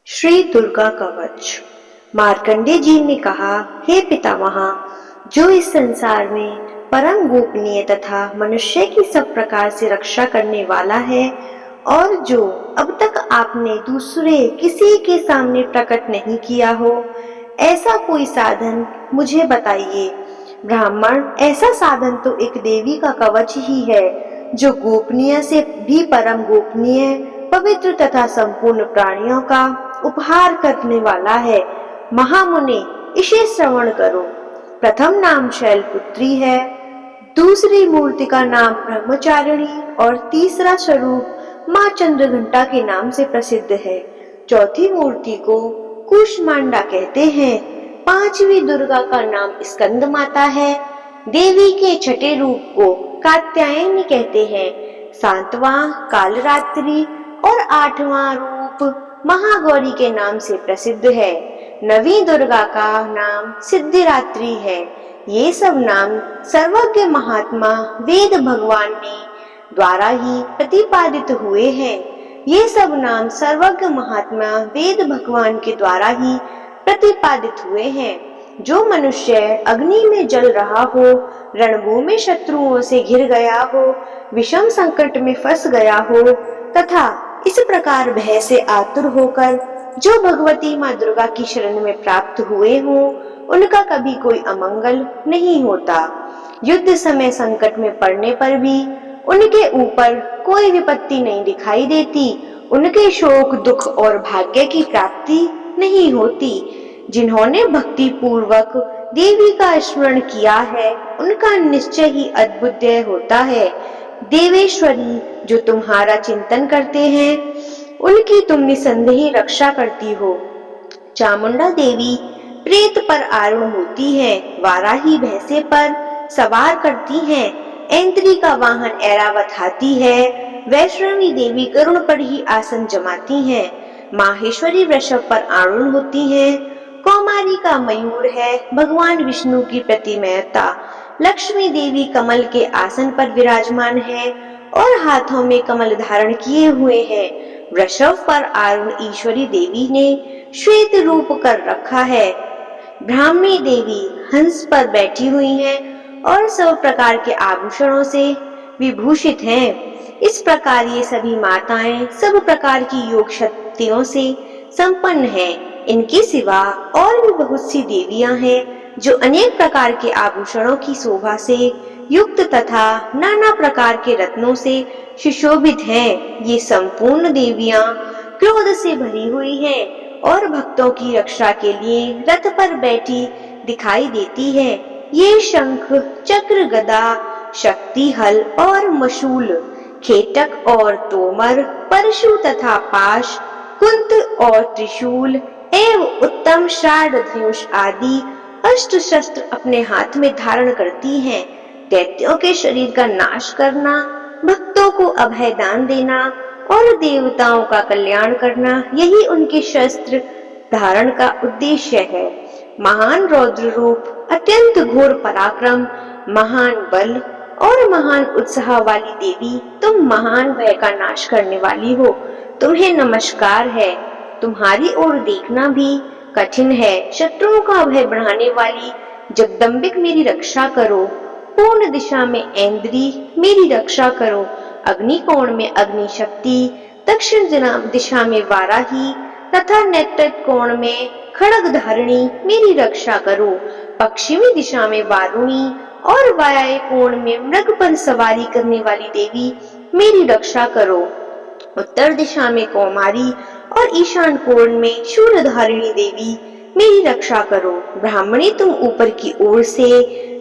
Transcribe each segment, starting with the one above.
श्री दुर्गा कवच। मार्कंडेय जी ने कहा, हे पितामह, जो इस संसार में परम गोपनीय तथा मनुष्य की सब प्रकार से रक्षा करने वाला है और जो अब तक आपने दूसरे किसी के सामने प्रकट नहीं किया हो, ऐसा कोई साधन मुझे बताइए। ब्राह्मण, ऐसा साधन तो एक देवी का कवच ही है, जो गोपनीय से भी परम गोपनीय, पवित्र तथा संपूर्ण प्राणियों का उपहार करने वाला है। महामुने, इसे श्रवण करो। प्रथम नाम शैलपुत्री है, दूसरी मूर्ति का नाम ब्रह्मचारिणी और तीसरा स्वरूप माँ चंद्रघंटा के नाम से प्रसिद्ध है। चौथी मूर्ति को कूष्मांडा कहते हैं। पांचवी दुर्गा का नाम स्कंद माता है। देवी के छठे रूप को कात्यायनी कहते हैं। सातवां कालरात्रि और आठवां रूप महागौरी के नाम से प्रसिद्ध है। नवीं दुर्गा का नाम सिद्धिरात्रि है। ये सब नाम सर्वज्ञ महात्मा वेद भगवान ने द्वारा ही प्रतिपादित हुए हैं। ये सब नाम सर्वज्ञ महात्मा वेद भगवान के द्वारा ही प्रतिपादित हुए हैं। जो मनुष्य अग्नि में जल रहा हो, रणभूमि में शत्रुओं से घिर गया हो, विषम संकट में फंस गया हो तथा इस प्रकार भय से आतुर होकर जो भगवती माँ दुर्गा की शरण में प्राप्त हुए हों, उनका कभी कोई अमंगल नहीं होता। युद्ध समय संकट में पड़ने पर भी उनके ऊपर कोई विपत्ति नहीं दिखाई देती। उनके शोक, दुख और भाग्य की प्राप्ति नहीं होती। जिन्होंने भक्ति पूर्वक देवी का स्मरण किया है, उनका निश्चय ही अद्भुत होता है। देवेश्वरी, जो तुम्हारा चिंतन करते हैं, उनकी तुम निसंदेह रक्षा करती हो। चामुंडा देवी प्रेत पर आरूढ़ होती हैं, वाराही भैंसे पर सवार करती हैं, ऐंद्री का वाहन ऐरावत हाथी है, वैष्णवी देवी गरुड़ पर ही आसन जमाती हैं, माहेश्वरी वृषभ पर आरूढ़ होती हैं, कौमारी का मयूर है भगवान विष्णु की प्रतिमयता, लक्ष्मी देवी कमल के आसन पर विराजमान है और हाथों में कमल धारण किए हुए हैं। वृषभ पर आरूढ़ ईश्वरी देवी ने श्वेत रूप कर रखा है। ब्राह्मी देवी हंस पर बैठी हुई हैं और सब प्रकार के आभूषणों से विभूषित हैं। इस प्रकार ये सभी माताएं सब प्रकार की योग शक्तियों से संपन्न हैं। इनके सिवा और भी बहुत सी देवियां हैं जो अनेक प्रकार के आभूषणों की शोभा से युक्त तथा नाना प्रकार के रत्नों से सुशोभित हैं। ये संपूर्ण देवियां क्रोध से भरी हुई हैं और भक्तों की रक्षा के लिए रथ पर बैठी दिखाई देती है। ये शंख, चक्र, गदा, शक्ति, हल और मशूल, खेटक और तोमर, परशु तथा पाश, कुंत और त्रिशूल एवं उत्तम श्राद्ध धनुष आदि अष्ट शस्त्र अपने हाथ में धारण करती हैं। दैत्यों के शरीर का नाश करना, भक्तों को अभय दान देना और देवताओं का कल्याण करना, यही उनके शस्त्र धारण का उद्देश्य है। महान रौद्र रूप, अत्यंत घोर पराक्रम, महान बल और महान उत्साह वाली देवी, तुम महान भय का नाश करने वाली हो। तुम्हें नमस्कार है। तुम्हारी ओर देखना भी कठिन है। शत्रुओं का भय बढ़ाने वाली जगदम्बिक, मेरी रक्षा करो। पूर्ण दिशा में ऐंद्री, मेरी रक्षा करो। अग्नि कोण में अग्नि शक्ति, दक्षिण दिशा में वाराही तथा नेत्र कोण में खड़ग धारिणी, मेरी रक्षा करो। पश्चिमी दिशा में वारुणी और वायव्य कोण में मृग पर सवारी करने वाली देवी, मेरी रक्षा करो। उत्तर दिशा में कौमारी और ईशान कोण में शूलधारिणी देवी, मेरी रक्षा करो। ब्राह्मणी, तुम ऊपर की ओर से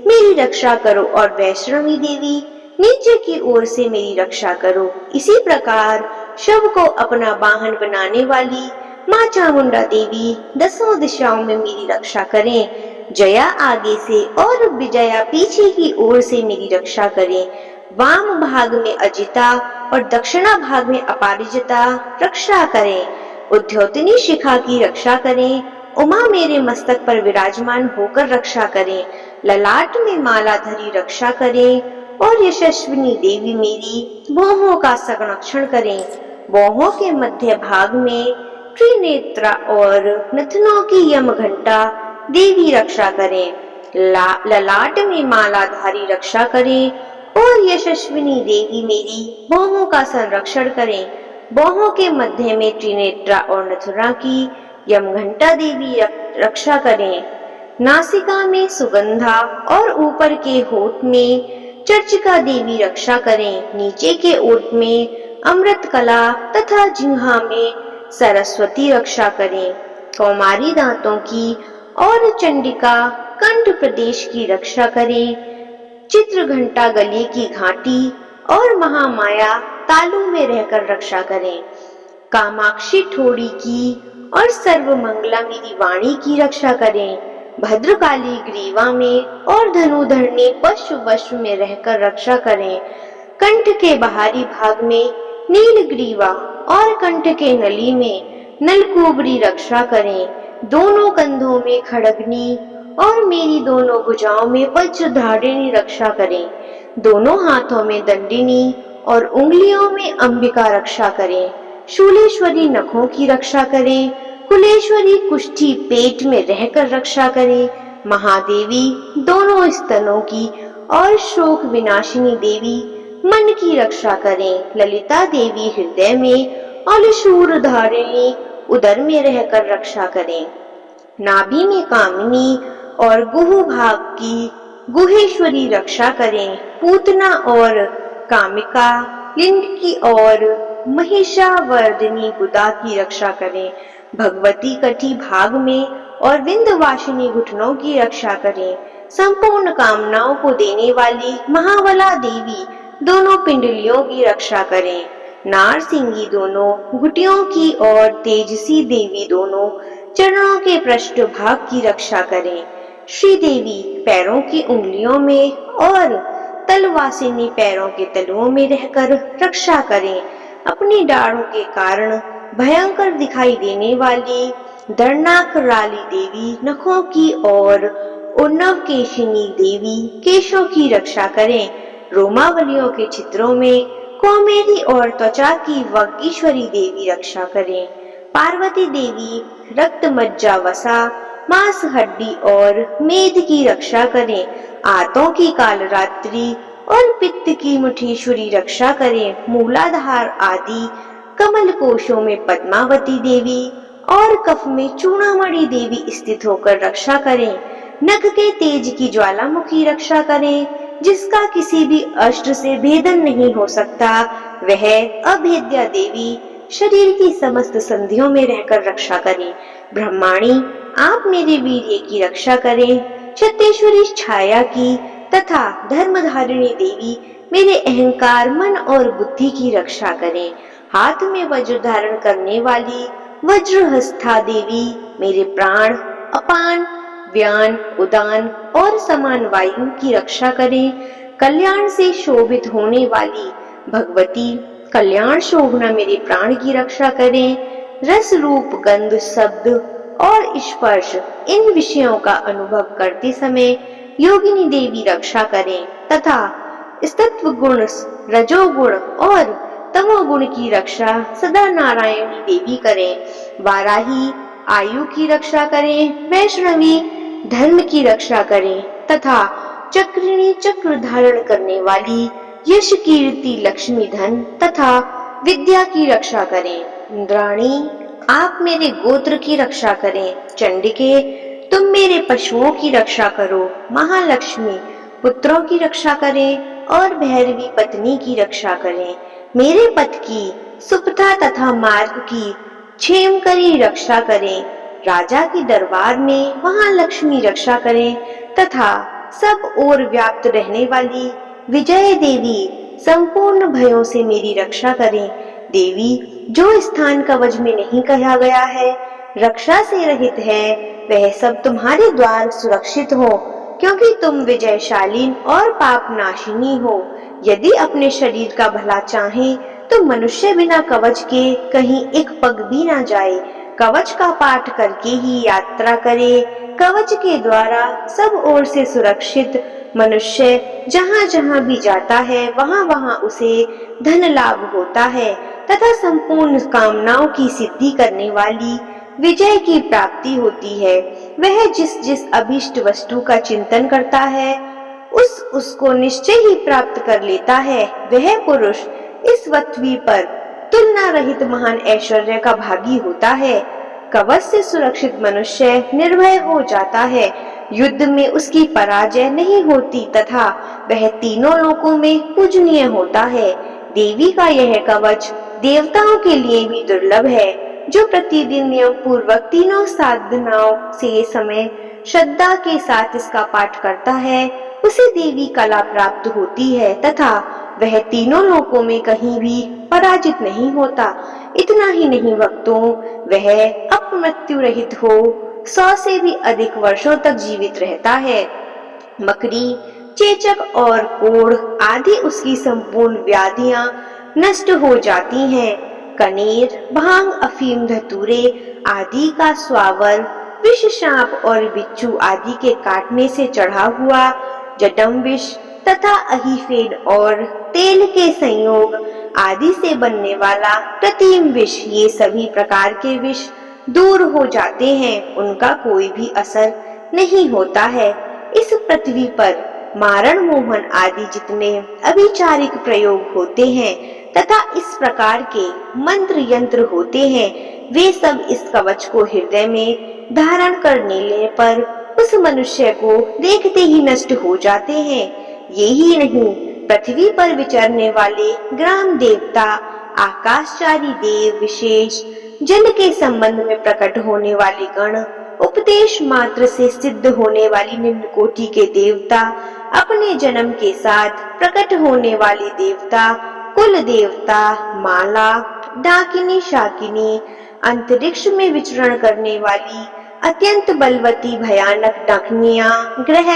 मेरी रक्षा करो और वैष्णवी देवी नीचे की ओर से मेरी रक्षा करो। इसी प्रकार शव को अपना वाहन बनाने वाली माँ चामुंडा देवी दसों दिशाओं में मेरी रक्षा करें। जया आगे से और विजया पीछे की ओर से मेरी रक्षा करें। वाम भाग में अजिता और दक्षिणा भाग में अपराजिता रक्षा करें। उद्योतनी शिखा की रक्षा करें। उमा मेरे मस्तक पर विराजमान होकर रक्षा करें। ललाट में माला धरी रक्षा करें और यशस्विनी देवी मेरी भौहों का संरक्षण करें। भौहों के मध्य भाग में त्रिनेत्रा और नथनों की यम घंटा देवी रक्षा करें। ललाट में मालाधारी रक्षा करें और यशस्विनी देवी मेरी बाहों का संरक्षण करें। बाहों के मध्य में त्रिनेत्रा और नथुरा की यम घंटा देवी रक्षा करें। नासिका में सुगंधा और ऊपर के होठ में चर्चिका देवी रक्षा करें। नीचे के ओठ में अमृत कला तथा जिह्वा में सरस्वती रक्षा करें। कौमारी दांतों की और चंडिका कंठ प्रदेश की रक्षा करें। चित्र घंटा गले की घाटी और महामाया तालू में रहकर रक्षा करें। कामाक्षी ठोड़ी की और सर्वमंगला मेरी वाणी की रक्षा करें। भद्रकाली ग्रीवा में और धनुधरनी पशु वश में रहकर रक्षा करें। कंठ के बाहरी भाग में नील ग्रीवा और कंठ के नली में नलकुबरी रक्षा करें। दोनों कंधों में खड़गनी और मेरी दोनों भुजाओं में वज्रधारिणी रक्षा करें। दोनों हाथों में दंडिनी और उंगलियों में अंबिका रक्षा करें। शूलेश्वरी नखों की रक्षा करें। कुलेश्वरी कुष्ठी पेट में रहकर रक्षा करें। महादेवी दोनों स्तनों की और शोक विनाशिनी देवी मन की रक्षा करें। ललिता देवी हृदय में और शूर धारिणी उदर में रहकर रक्षा करें। नाभि में कामिनी और गुह भाग की गुहेश्वरी रक्षा करें। पूतना और कामिका लिंग की और महिषावर्दिनी गुदा की रक्षा करें। भगवती कटी भाग में और विंध्यवासिनी घुटनों की रक्षा करें। संपूर्ण कामनाओं को देने वाली महाबला देवी दोनों पिंडलियों की रक्षा करें। नारसिंगी दोनों घुटियों की और तेजसी देवी दोनों चरणों के पृष्ठ भाग की रक्षा करें। श्री देवी पैरों की उंगलियों में और तलवासिनी पैरों के तलुओं में रहकर रक्षा करें। अपनी डाढ़ों के कारण भयंकर दिखाई देने वाली दर्नाकराली देवी नखों की और उन्नव केशिनी देवी केशों की रक्षा करें। रोमावलियों के चित्रों में कौमेदी और त्वचा की वागीश्वरी देवी रक्षा करें। पार्वती देवी रक्त मज्जा वसा मांस हड्डी और मेद की रक्षा करें। आंतों की कालरात्रि और पित्त की मुठीश्वरी रक्षा करें। मूलाधार आदि कमल कोशों में पद्मावती देवी और कफ में चूड़ामणि देवी स्थित होकर रक्षा करें। नख के तेज की ज्वालामुखी रक्षा करें। जिसका किसी भी अस्त्र से भेदन नहीं हो सकता, वह अभेद्या देवी शरीर की समस्त संधियों में रहकर रक्षा करें। ब्रह्माणी आप मेरे वीर्य की रक्षा करें। छत्तेश्वरी छाया की तथा धर्मधारिणी देवी मेरे अहंकार मन और बुद्धि की रक्षा करें। हाथ में वज्र धारण करने वाली वज्रहस्था देवी मेरे प्राण अपान व्यान उदान और समान वायु की रक्षा करें। कल्याण से शोभित होने वाली भगवती कल्याण शोभना मेरे प्राण की रक्षा करें। रस रूप गंध शब्द और स्पर्श इन विषयों का अनुभव करते समय योगिनी देवी रक्षा करें तथा सत्व गुण रजोगुण और तमोगुण की रक्षा सदा नारायणी देवी करें। वाराही आयु की रक्षा करें। वैष्णवी धर्म की रक्षा करें तथा चक्रिणी चक्र धारण करने वाली यश कीर्ति लक्ष्मी धन तथा विद्या की रक्षा करें। इंद्राणी आप मेरे गोत्र की रक्षा करें। चंडिके तुम मेरे पशुओं की रक्षा करो। महालक्ष्मी पुत्रों की रक्षा करें और भैरवी पत्नी की रक्षा करें। मेरे पथ की सुपथा तथा मार्ग की क्षेमकरी रक्षा करें। राजा की दरबार में महालक्ष्मी रक्षा करें तथा सब ओर व्याप्त रहने वाली विजय देवी संपूर्ण भयों से मेरी रक्षा करें। देवी जो स्थान कवच में नहीं कहा गया है, रक्षा से रहित है, वह सब तुम्हारे द्वार सुरक्षित हो, क्योंकि तुम विजयशाली और पाप नाशिनी हो। यदि अपने शरीर का भला चाहे तो मनुष्य बिना कवच के कहीं एक पग भी ना जाए। कवच का पाठ करके ही यात्रा करे। कवच के द्वारा सब ओर से सुरक्षित मनुष्य जहाँ जहाँ भी जाता है वहाँ वहाँ उसे धन लाभ होता है। तथा संपूर्ण कामनाओं की सिद्धि करने वाली विजय की प्राप्ति होती है। वह जिस जिस अभीष्ट वस्तु का चिंतन करता है उसको निश्चय ही प्राप्त कर लेता है। वह पुरुष इस पृथ्वी पर तुलना रहित महान ऐश्वर्य का भागी होता है। कवच से सुरक्षित मनुष्य निर्भय हो जाता है, युद्ध में उसकी पराजय नहीं होती तथा वह तीनों लोकों में पूजनीय होता है। देवी का यह कवच देवताओं के लिए भी दुर्लभ है। जो प्रतिदिन नियम पूर्वक तीनों साधनाओं से समय श्रद्धा के साथ इसका पाठ करता है उसे देवी कला प्राप्त होती है तथा वह तीनों लोकों में कहीं भी पराजित नहीं होता। इतना ही नहीं भक्तों, वह अपमृत्यु रहित हो 100 से भी अधिक वर्षों तक जीवित रहता है। मकड़ी, चेचक और कोढ़ आदि उसकी संपूर्ण व्याधियां नष्ट हो जाती हैं। कनेर, भांग, अफीम, धतूरे आदि का स्वावर, विष, सांप और बिच्छू आदि के काटने से चढ़ा हुआ जटम विष तथा अहीफेन और तेल के संयोग आदि से बनने वाला कृत्रिम विष, ये सभी प्रकार के विष दूर हो जाते हैं, उनका कोई भी असर नहीं होता है। इस पृथ्वी पर मारण, मोहन आदि जितने अभिचारिक प्रयोग होते हैं तथा इस प्रकार के मंत्र यंत्र होते हैं, वे सब इस कवच को हृदय में धारण करने पर उस मनुष्य को देखते ही नष्ट हो जाते हैं। यही नहीं, पृथ्वी पर विचरने वाले ग्राम देवता, आकाशचारी देव, विशेष जल के संबंध में प्रकट होने वाले गण, उपदेश मात्र से सिद्ध होने वाली निम्न कोटि के देवता, अपने जन्म के साथ प्रकट होने वाले देवता, कुल देवता, माला, डाकिनी, शाकिनी, अंतरिक्ष में विचरण करने वाली अत्यंत बलवती भयानक डाकिनियां, ग्रह,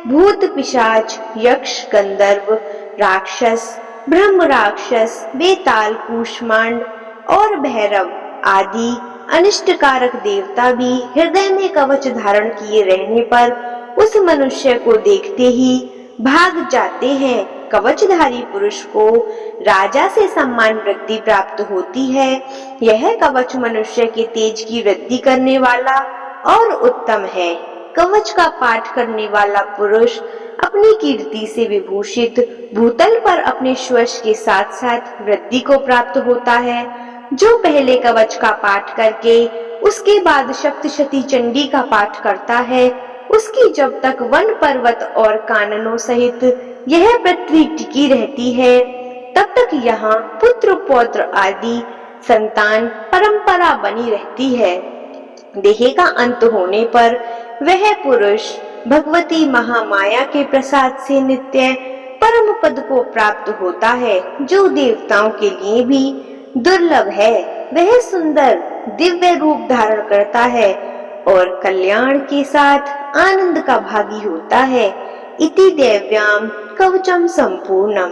भूत, पिशाच, यक्ष, गंधर्व, राक्षस, ब्रह्म राक्षस, बेताल, कूष्मांड और भैरव आदि अनिष्टकारक देवता भी हृदय में कवच धारण किए रहने पर उस मनुष्य को देखते ही भाग जाते हैं। कवचधारी पुरुष को राजा से सम्मान वृद्धि प्राप्त होती है। यह कवच मनुष्य के तेज की वृद्धि करने वाला और उत्तम है। कवच का पाठ करने वाला पुरुष अपनी कीर्ति से विभूषित भूतल पर अपने श्वश के साथ साथ वृद्धि को प्राप्त होता है। जो पहले कवच का पाठ करके उसके बाद सप्तशती चंडी का पाठ करता है, उसकी जब तक वन, पर्वत और काननों सहित यह पृथ्वी टिकी रहती है, तब तक यहाँ पुत्र, पौत्र आदि संतान परंपरा बनी रहती है। देह का अंत होने पर वह पुरुष भगवती महामाया के प्रसाद से नित्य परम पद को प्राप्त होता है, जो देवताओं के लिए भी दुर्लभ है। वह सुंदर दिव्य रूप धारण करता है और कल्याण के साथ आनंद का भागी होता है। इति दैव्याम कवचम संपूर्णम।